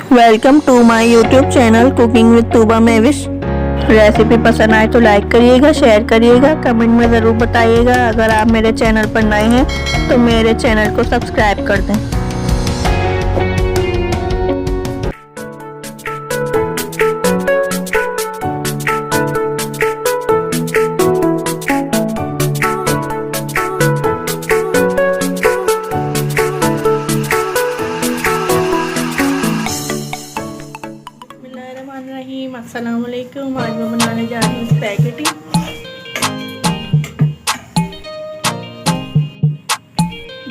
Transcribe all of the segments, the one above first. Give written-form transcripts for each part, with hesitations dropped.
Welcome to my YouTube channel cooking with Tooba Mehwish. Recipe पसंद आए तो लाइक करिएगा, शेयर करिएगा, कमेंट में ज़रूर बताइएगा। अगर आप मेरे चैनल पर नए हैं तो मेरे चैनल को सब्सक्राइब कर दें। अस्सलाम वालेकुम। आज मैं बनाने जा रही हूँ स्पैगेटी।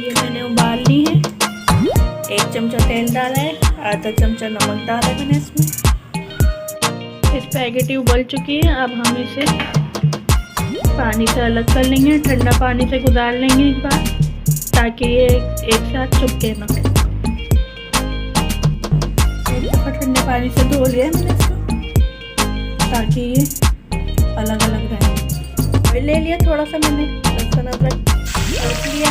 ये मैंने उबाल ली है। 1 चमचा तेल डाला है, आधा चमचा नमक डाला है मैंने इसमें। स्पैगेटी उबल चुकी है। अब हम इसे पानी से अलग कर लेंगे, ठंडा पानी से गुजार लेंगे एक बार, ताकि ये एक साथ चिपके ना। एक दफ़ा ठंडे पानी से धो लिया मैंने इसको, ताकि ये अलग अलग रहे। ऑयल ले लिया थोड़ा सा, मैंने लहसुन अदरक रख लिया।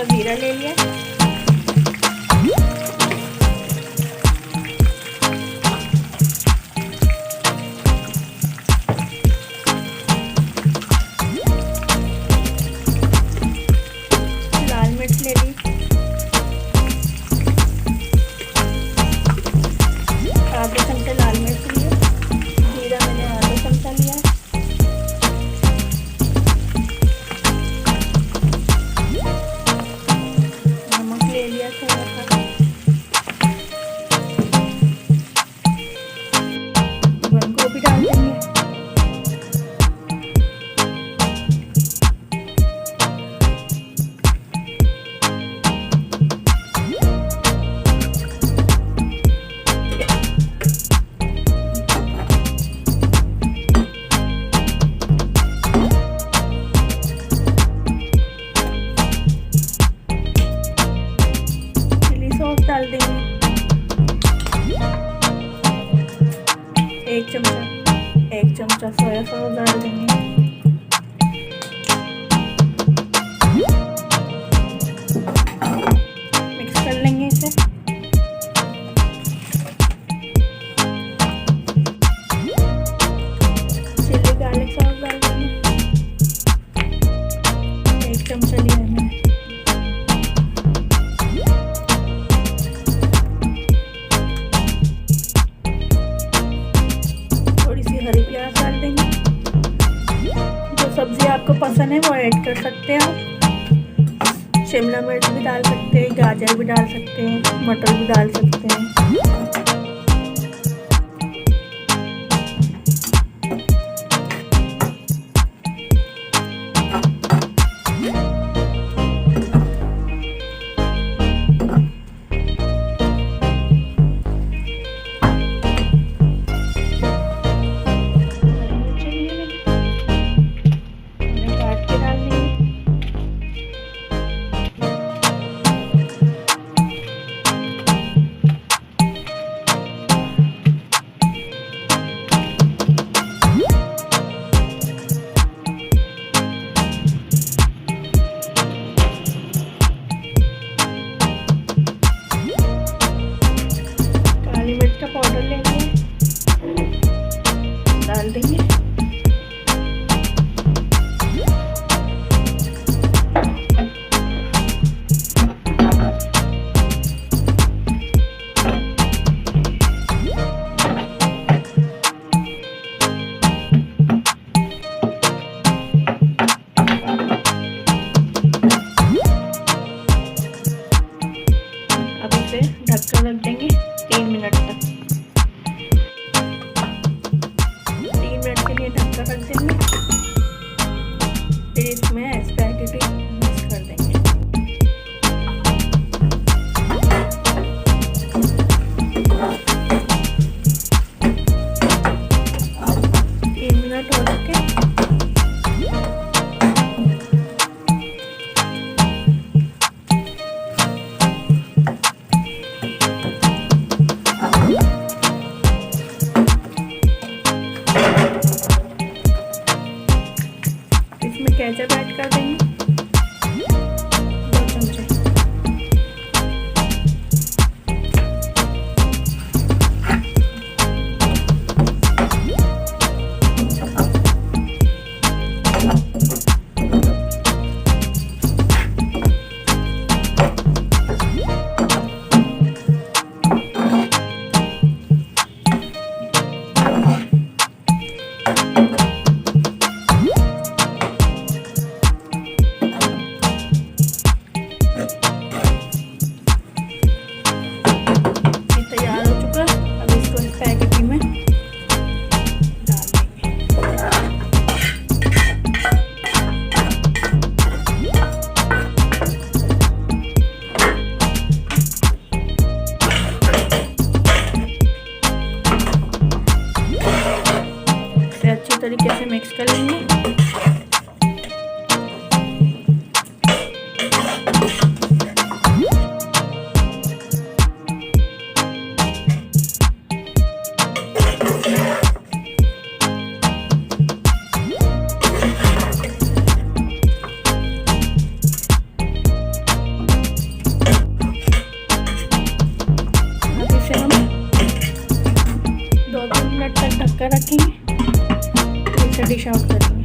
जीरा ले लिया, लाल मिर्च ले ली, आधे चमचे लाल मिर्च लिए, जीरा मैंने आधा चमचा लिया, ले लिया थोड़ा सा, बंद गोभी डाल देंगे, सॉस डाल देंगे 1 चमचा सोया सॉस डाल देंगे, मिक्स कर लेंगे इसे। चिली गार्लिक सॉस डाल देंगे, 1 चमचा लिया है मैंने। हरी प्याज डाल देंगे। जो सब्जी आपको पसंद है वो ऐड कर सकते हैं आप। शिमला मिर्च भी डाल सकते हैं, गाजर भी डाल सकते हैं, मटर भी डाल सकते हैं। का पाउडर लेंगे, डाल देंगे। अब इसे ढककर रख देंगे 3 मिनट तक। ढककर रख देंगे। फिर इसमें स्पैगेटी मिक्स कर देंगे। 3 मिनट हो चुके। इसमें केचप ऐड कर देंगे 2 चमचे। अच्छी तरीके से मिक्स कर लेंगे। अब इसे हम 2-3 मिनट तक ढककर रखेंगे। डिश आउट करेंगे।